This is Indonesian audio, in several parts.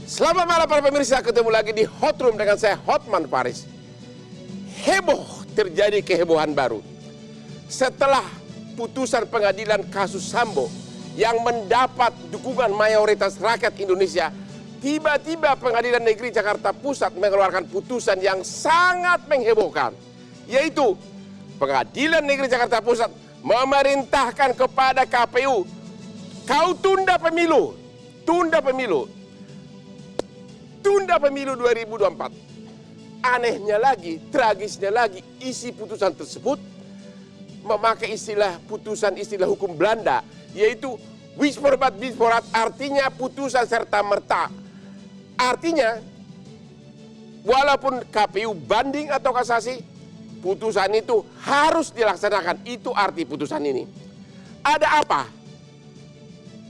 Selamat malam para pemirsa, ketemu lagi di Hot Room dengan saya Hotman Paris. Heboh, terjadi kehebohan baru. Setelah putusan pengadilan kasus Sambo yang mendapat dukungan mayoritas rakyat Indonesia, tiba-tiba Pengadilan Negeri Jakarta Pusat mengeluarkan putusan yang sangat menghebohkan. Yaitu, Pengadilan Negeri Jakarta Pusat memerintahkan kepada KPU, kau tunda pemilu. Tunda pemilu 2024. Anehnya lagi, tragisnya lagi, isi putusan tersebut memakai istilah hukum Belanda, yaitu wisforbat wisforat, artinya putusan serta merta. Artinya, walaupun KPU banding atau kasasi, putusan itu harus dilaksanakan. Itu arti putusan ini. Ada apa?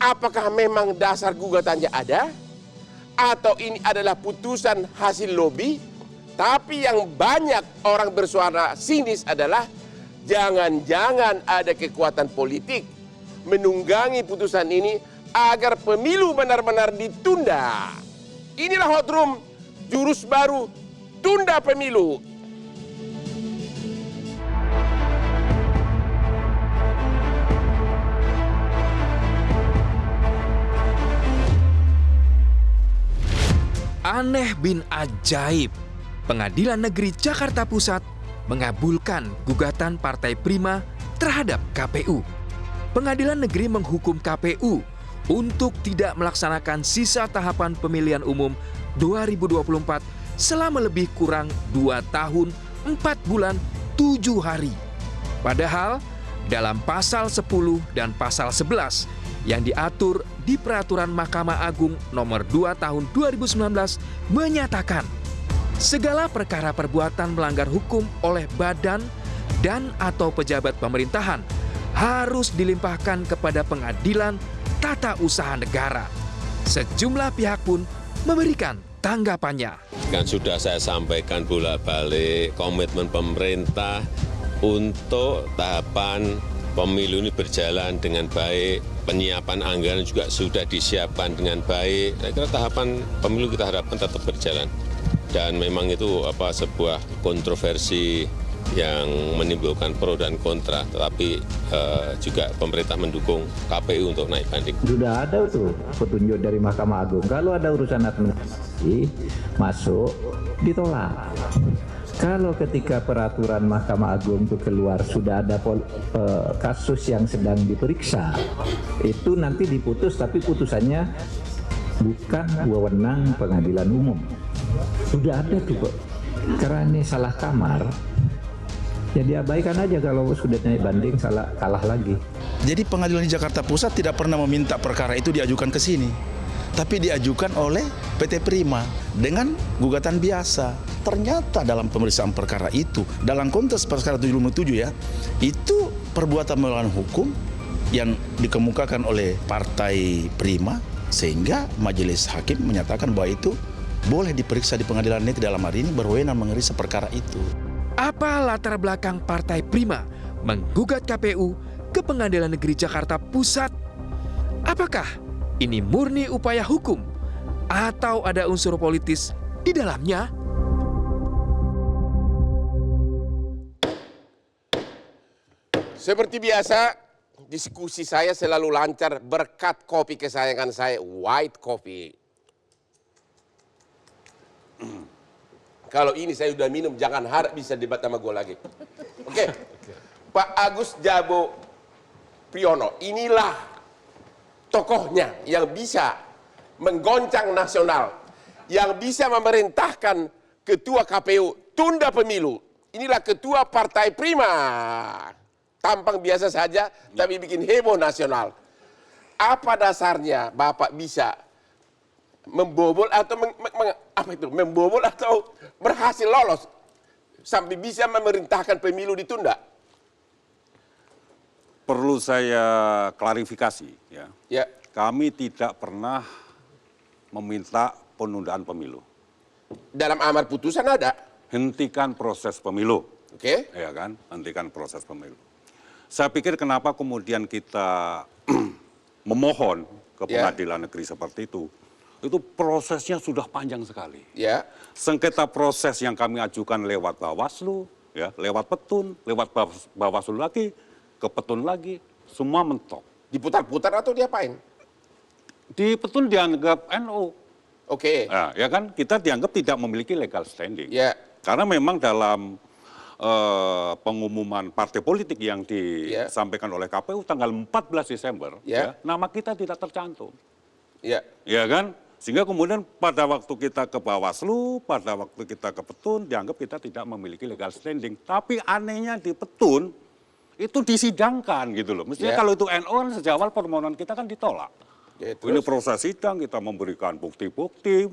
Apakah memang dasar gugatannya ada? Atau ini adalah putusan hasil lobby? Tapi yang banyak orang bersuara sinis adalah jangan-jangan ada kekuatan politik menunggangi putusan ini agar pemilu benar-benar ditunda. Inilah Hot Room, jurus baru tunda pemilu. Aneh bin ajaib, Pengadilan Negeri Jakarta Pusat mengabulkan gugatan Partai Prima terhadap KPU. Pengadilan Negeri menghukum KPU untuk tidak melaksanakan sisa tahapan pemilihan umum 2024 selama lebih kurang 2 tahun, 4 bulan, 7 hari. Padahal dalam pasal 10 dan pasal 11 yang diatur di Peraturan Mahkamah Agung Nomor 2 Tahun 2019 menyatakan segala perkara perbuatan melanggar hukum oleh badan dan atau pejabat pemerintahan harus dilimpahkan kepada Pengadilan Tata Usaha Negara. Sejumlah pihak pun memberikan tanggapannya. Kan sudah saya sampaikan bolak-balik komitmen pemerintah untuk tahapan pemilu ini berjalan dengan baik, penyiapan anggaran juga sudah disiapkan dengan baik. Saya kira tahapan pemilu kita harapkan tetap berjalan. Dan memang itu sebuah kontroversi yang menimbulkan pro dan kontra, tetapi juga pemerintah mendukung KPU untuk naik banding. Sudah ada tuh petunjuk dari Mahkamah Agung, kalau ada urusan administrasi masuk ditolak. Kalau ketika peraturan Mahkamah Agung itu keluar sudah ada kasus yang sedang diperiksa, itu nanti diputus, tapi putusannya bukan wewenang pengadilan umum. Sudah ada tuh, Pak. Karena ini salah kamar, jadi abaikan aja kalau sudah naik banding kalah lagi. Jadi Pengadilan di Jakarta Pusat tidak pernah meminta perkara itu diajukan ke sini, tapi diajukan oleh PT Prima dengan gugatan biasa. Ternyata dalam pemeriksaan perkara itu, dalam konteks perkara 77 ya, itu perbuatan melawan hukum yang dikemukakan oleh Partai Prima, sehingga majelis hakim menyatakan bahwa itu boleh diperiksa di Pengadilan Negeri, dalam hari ini berwenang mengeriksa perkara itu. Apa latar belakang Partai Prima menggugat KPU ke Pengadilan Negeri Jakarta Pusat? Apakah ini murni upaya hukum atau ada unsur politis di dalamnya? Seperti biasa, diskusi saya selalu lancar berkat kopi kesayangan saya, White Coffee. Kalau ini saya udah minum, jangan harap bisa debat sama gue lagi. Oke. Pak Agus Jabo Priyono, inilah tokohnya yang bisa menggoncang nasional, yang bisa memerintahkan ketua KPU tunda pemilu. Inilah ketua Partai Prima. Tampang biasa saja, tapi bikin heboh nasional. Apa dasarnya Bapak bisa membobol atau membobol atau berhasil lolos sampai bisa memerintahkan pemilu ditunda? Perlu saya klarifikasi ya. Ya. Kami tidak pernah meminta penundaan pemilu. Dalam amar putusan ada. Hentikan proses pemilu. Oke. Ya kan? Hentikan proses pemilu. Saya pikir kenapa kemudian kita memohon ke pengadilan negeri seperti itu. itu prosesnya sudah panjang sekali. Ya. Sengketa proses yang kami ajukan lewat Bawaslu, ya, lewat Petun, lewat Bawaslu lagi, ke Petun lagi, semua mentok. Diputar-putar atau diapain? Di Petun dianggap NU. Oke. Nah, ya kan, kita dianggap tidak memiliki legal standing. Ya. Karena memang dalam pengumuman partai politik yang disampaikan oleh KPU tanggal 14 Desember, Ya. nama kita tidak tercantum. Ya. Ya kan? Sehingga kemudian pada waktu kita ke Bawaslu, pada waktu kita ke Petun, dianggap kita tidak memiliki legal standing. Tapi anehnya di Petun, itu disidangkan gitu loh. Mestinya Ya. kalau itu NU kan sejak awal permohonan kita kan ditolak. Ya, Ini terus? proses sidang, kita memberikan bukti-bukti,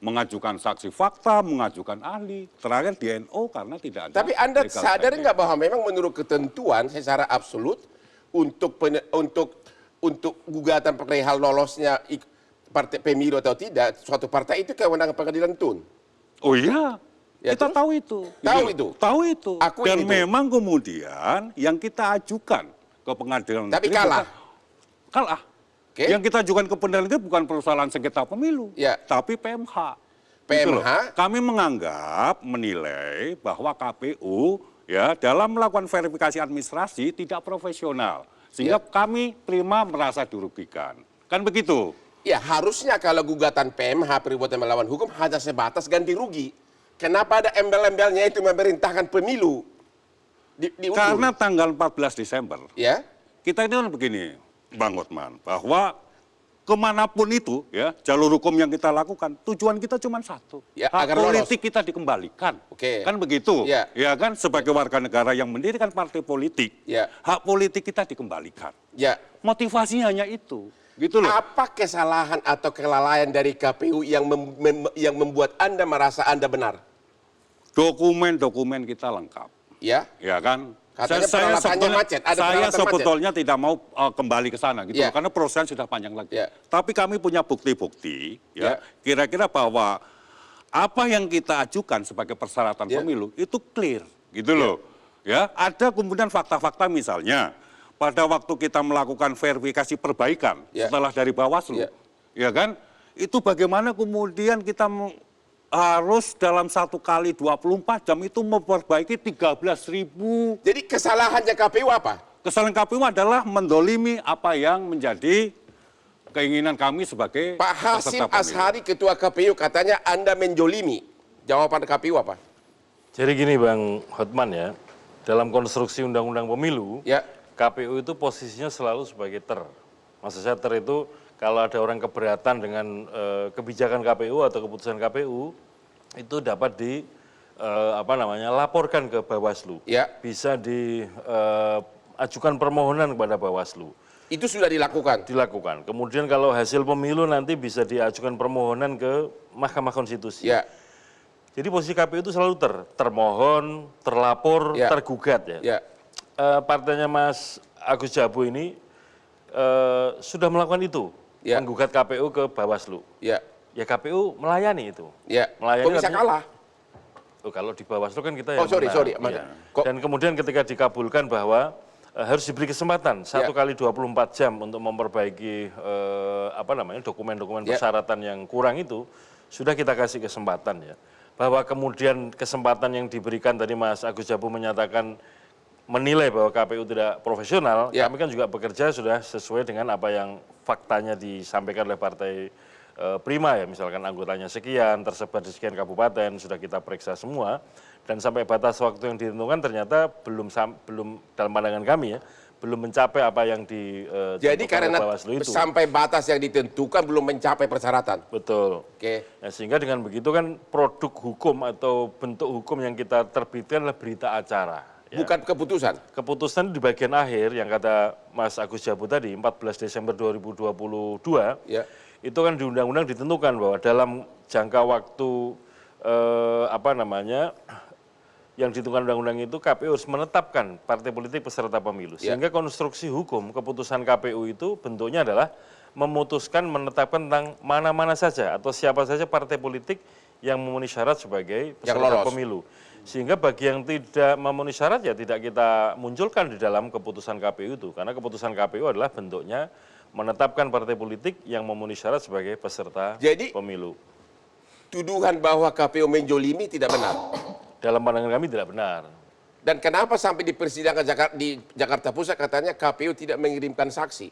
mengajukan saksi fakta, mengajukan ahli. Terakhir di NU karena tidak ada. Tapi Anda legal sadar standing. nggak bahwa memang menurut ketentuan secara absolut untuk gugatan perihal lolosnya partai pemilu atau tidak, suatu partai itu kewenangan pengadilan TUN. Oh iya, Ya, kita terus? tahu itu. Tahu Gitu. itu? Tahu itu. Akuin Dan itu. memang kemudian yang kita ajukan ke pengadilan Tapi negeri kalah. Kalah. Oke. Yang kita ajukan ke pengadilan negeri bukan persoalan sengketa pemilu, Ya. tapi PMH. Gitu loh. PMH? Kami menilai bahwa KPU ya dalam melakukan verifikasi administrasi tidak profesional. Sehingga Ya. kami prima merasa dirugikan. Kan begitu? Ya harusnya kalau gugatan PMH perbuatan melawan hukum hanya sebatas ganti rugi. Kenapa ada embel-embelnya itu memerintahkan pemilu? Diundur. Karena tanggal 14 Desember, Ya. kita ini kan begini, Bang Hotman, bahwa kemanapun itu ya jalur hukum yang kita lakukan, tujuan kita cuma satu, Ya, hak agar lolos. politik kita dikembalikan. Oke. Kan begitu, Ya. kan sebagai warga negara yang mendirikan partai politik, Ya. hak politik kita dikembalikan. Ya. Motivasinya hanya itu, gitu loh. Apa kesalahan atau kelalaian dari KPU yang membuat Anda merasa Anda benar? Dokumen-dokumen kita lengkap, Ya. ya kan. Katanya peralatannya macet, ada saya peralatan sebetulnya tidak mau kembali ke sana gitu Ya. loh, karena proses sudah panjang lagi. Ya. Tapi kami punya bukti-bukti Ya. ya kira-kira bahwa apa yang kita ajukan sebagai persyaratan Ya. pemilu itu clear gitu loh. Ya, ada kemudian fakta-fakta misalnya pada waktu kita melakukan verifikasi perbaikan Ya. setelah dari Bawaslu. Ya. Ya kan? Itu bagaimana kemudian kita harus dalam 1 kali 24 jam itu memperbaiki 13.000. Jadi kesalahannya KPU apa? Kesalahan KPU adalah mendolimi apa yang menjadi keinginan kami sebagai Pak Hasim peserta pemilu. Ashari, Ketua KPU, katanya Anda menjolimi. Jawaban KPU apa? Jadi gini Bang Hotman ya, dalam konstruksi undang-undang pemilu, Ya. KPU itu posisinya selalu sebagai Maksud saya itu kalau ada orang keberatan dengan kebijakan KPU atau keputusan KPU, itu dapat laporkan ke Bawaslu. Ya. Bisa diajukan permohonan kepada Bawaslu. Itu sudah dilakukan. Dilakukan. Kemudian kalau hasil pemilu nanti bisa diajukan permohonan ke Mahkamah Konstitusi. Ya. Jadi posisi KPU itu selalu termohon, terlapor, Ya. tergugat ya. Ya. Partainya Mas Agus Jabo ini sudah melakukan itu, Ya. menggugat KPU ke Bawaslu. Ya. Ya KPU melayani itu. Ya. Melayani Kok bisa artinya- kalah? Oh, kalau di Bawaslu kan kita Oh, yang sorry. menang. Iya. Kok- Dan kemudian ketika dikabulkan bahwa harus diberi kesempatan 1 Ya. kali 24 jam untuk memperbaiki dokumen-dokumen Ya. persyaratan yang kurang itu, sudah kita kasih kesempatan ya. Bahwa kemudian kesempatan yang diberikan tadi Mas Agus Jabo menyatakan menilai bahwa KPU tidak profesional, Ya. kami kan juga bekerja sudah sesuai dengan apa yang faktanya disampaikan oleh Partai Prima ya, misalkan anggotanya sekian, tersebar di sekian kabupaten, sudah kita periksa semua, dan sampai batas waktu yang ditentukan ternyata belum dalam pandangan kami ya, belum mencapai apa yang Jadi karena Bawaslu itu. sampai batas yang ditentukan belum mencapai persyaratan. Betul. Oke. Nah, sehingga dengan begitu kan produk hukum atau bentuk hukum yang kita terbitkan adalah berita acara. Ya. Bukan keputusan. Keputusan di bagian akhir yang kata Mas Agus Jabo tadi 14 Desember 2022 Ya. itu kan di undang-undang ditentukan bahwa dalam jangka waktu yang ditentukan undang-undang itu KPU harus menetapkan partai politik peserta pemilu. Ya. Sehingga konstruksi hukum keputusan KPU itu bentuknya adalah memutuskan menetapkan tentang mana-mana saja atau siapa saja partai politik yang memenuhi syarat sebagai peserta lolos. pemilu. Sehingga bagi yang tidak memenuhi syarat ya tidak kita munculkan di dalam keputusan KPU itu. Karena keputusan KPU adalah bentuknya menetapkan partai politik yang memenuhi syarat sebagai peserta Jadi- pemilu. Tuduhan bahwa KPU menjolimi tidak benar. Dalam pandangan kami tidak benar. Dan kenapa sampai di persidangan di Jakarta Pusat katanya KPU tidak mengirimkan saksi?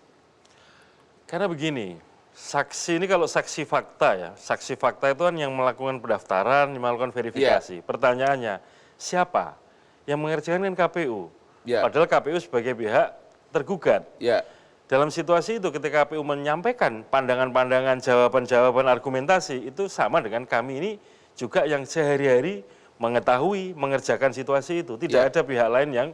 Karena begini, saksi ini kalau saksi fakta ya, saksi fakta itu kan yang melakukan pendaftaran, yang melakukan verifikasi. Pertanyaannya, siapa yang mengerjakan kan KPU? Ya. Padahal KPU sebagai pihak tergugat. Ya, Dalam situasi itu ketika KPU menyampaikan pandangan-pandangan, jawaban-jawaban argumentasi itu sama dengan kami ini juga yang sehari-hari mengetahui, mengerjakan situasi itu. Tidak Ya. ada pihak lain yang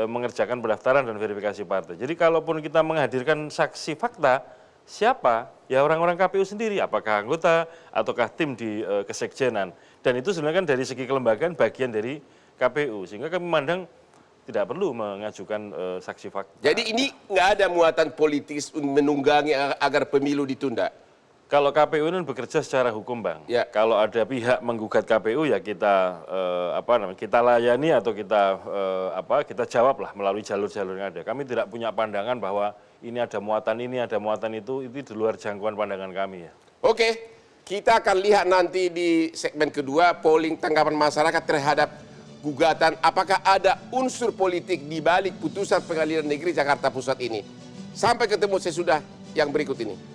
mengerjakan pendaftaran dan verifikasi partai. Jadi kalaupun kita menghadirkan saksi fakta, siapa? Ya orang-orang KPU sendiri, apakah anggota ataukah tim di kesekjenan. Dan itu sebenarnya kan dari segi kelembagaan bagian dari KPU. Sehingga kami memandang tidak perlu mengajukan saksi fakta. jadi ini nggak ada muatan politis menunggangi agar pemilu ditunda. Kalau KPU ini bekerja secara hukum, Bang. Ya. Kalau ada pihak menggugat KPU ya kita kita layani atau kita jawab lah melalui jalur-jalur yang ada. Kami tidak punya pandangan bahwa ini ada muatan itu di luar jangkauan pandangan kami ya. Oke, kita akan lihat nanti di segmen kedua polling tanggapan masyarakat terhadap gugatan apakah ada unsur politik di balik putusan Pengadilan Negeri Jakarta Pusat ini. Sampai ketemu sesudah yang berikut ini.